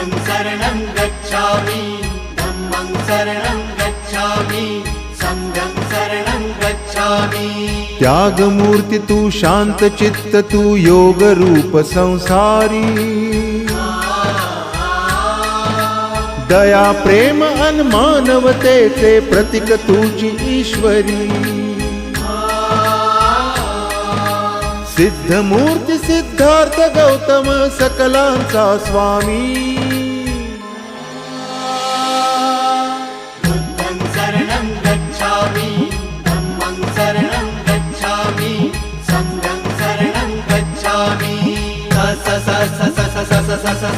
बुद्धं शरणं गच्छामि धम्मं शरणं गच्छामि संघं शरणं गच्छामि। त्याग मूर्ति तू शांत चित्त तू योग रूप संसारी, दया प्रेम अन मानवतेचे प्रतीक तुझी ईश्वरी। सिद्ध मूर्ति सिद्धार्थ गौतम सकलांचा स्वामी। बुद्धं शरणं गच्छामि धम्मं शरणं गच्छामि संघं शरणं गच्छामि। स स स स स स स स स